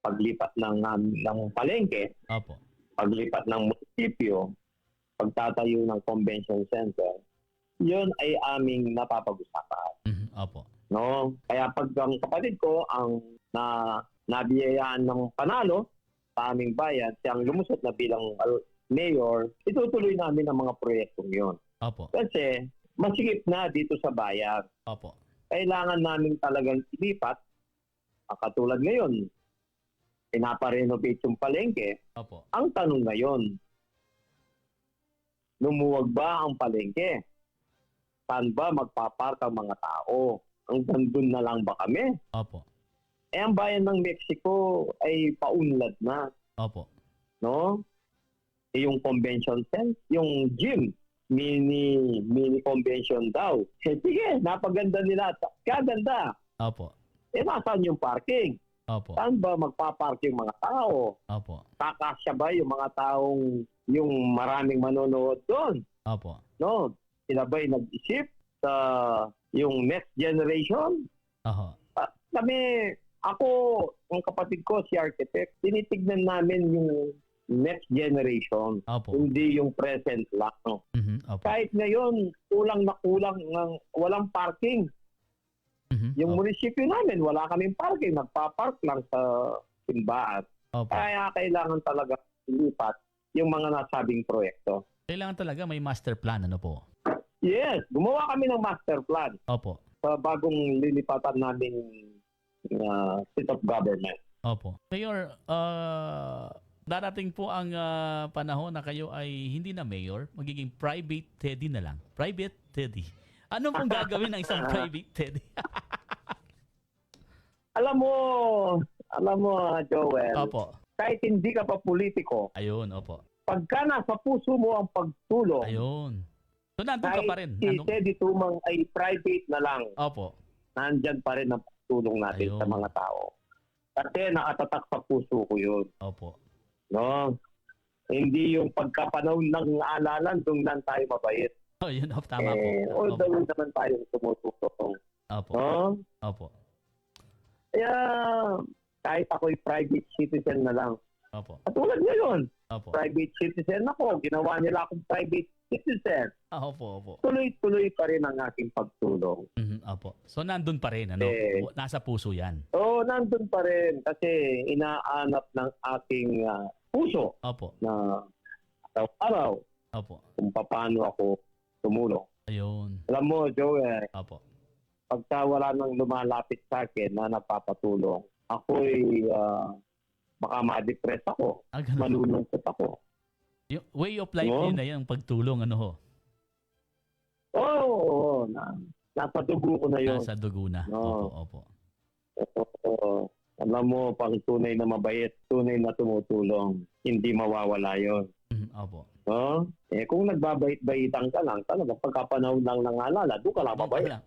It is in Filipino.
paglipat ng palengke, Opo. paglipat ng munisipyo, pagtatayo ng convention center, yun ay aming napapag-usapan. Opo. No? Kaya pag ang kapatid ko ang nabiyayaan ng panalo sa aming bayan, siyang lumusot na bilang mayor, itutuloy namin ang mga proyektong yun. Opo. Kasi masikip na dito sa bayan. Opo. Kailangan namin talagang ilipat. Katulad ngayon, pinaparenovate yung palengke. Opo. Ang tanong ngayon, lumuwag ba ang palengke? Saan ba magpapark ang mga tao? Hanggang doon na lang ba kami? Opo. Ang bayan ng Mexico ay paunlad na. Opo. No? Yung convention center, yung gym, mini convention daw. Sige, napaganda nila. Kaganda. Opo. Nasaan yung parking? Opo. Saan ba magpapark yung mga tao? Opo. Kakasya ba yung mga taong yung maraming manonood doon? Opo. No? Sila ba'y nag-isip sa yung next generation? Oho. Ako, ang kapatid ko, si architect, tinitignan namin yung next generation, Opo. hindi yung present lang. Opo. Kahit ngayon, kulang na kulang ng walang parking. Yung Opo. munisipyo namin, wala kaming parking. Nagpa-park lang sa simbahan. Opo. Kaya kailangan talaga ilipat yung mga nasabing proyekto. Kailangan talaga may master plan, ano po? Yes, gumawa kami ng master plan Opo. sa bagong lilipatan namin seat of government. Opo. Mayor, darating po ang panahon na kayo ay hindi na mayor, magiging private Teddy na lang. Private Teddy. Ano pong gagawin ng isang private Teddy? Alam mo, Joel, Opo. kahit hindi ka pa politiko, Ayun, opo. pagka nasa puso mo ang pagtulong, Ayun. So, nandun ka kahit pa rin. si Teddy Tumang ay private na lang, Opo. nandyan pa rin ang pagtulong natin Ayun. sa mga tao. Kasi nakatatak sa puso ko yun. Opo. No? Hindi yung pagkapanahon ng alalan, doon lang tayo mabait. Oh, yun. Tama po. All Opo. the way naman tayong tumutulong. Opo. No? Opo. Kaya kahit ako'y private citizen na lang. Opo. Katulad ngayon, Opo. private citizen ako. Ginawa nila akong private citizen. Opo, opo. Tuloy-tuloy pa rin ang aking pagtulong. Opo. So, nandun pa rin, ano? Nasa puso yan. Oo, nandun pa rin kasi inaanap ng aking puso Opo. na araw-araw Opo. kung paano ako tumulong. Ayun. Alam mo, Joel, Opo. pagka wala nang lumalapit sa akin na nagpapatulong, ako'y baka ma-depress ako, Ganun. malulungkot ako. Yung way of life No? yun na yung pagtulong, ano ho? Oo, nasa dugo ko na yun. Nasa dugo na. No. Opo, opo. Oo. Alam mo, pang tunay na mabait, tunay na tumutulong, hindi mawawala yon. Opo. No? Kung nagbabait-baitan ka lang, talaga pagkapanahon lang ng alala, doon ka lang Doon ka mabait. lang.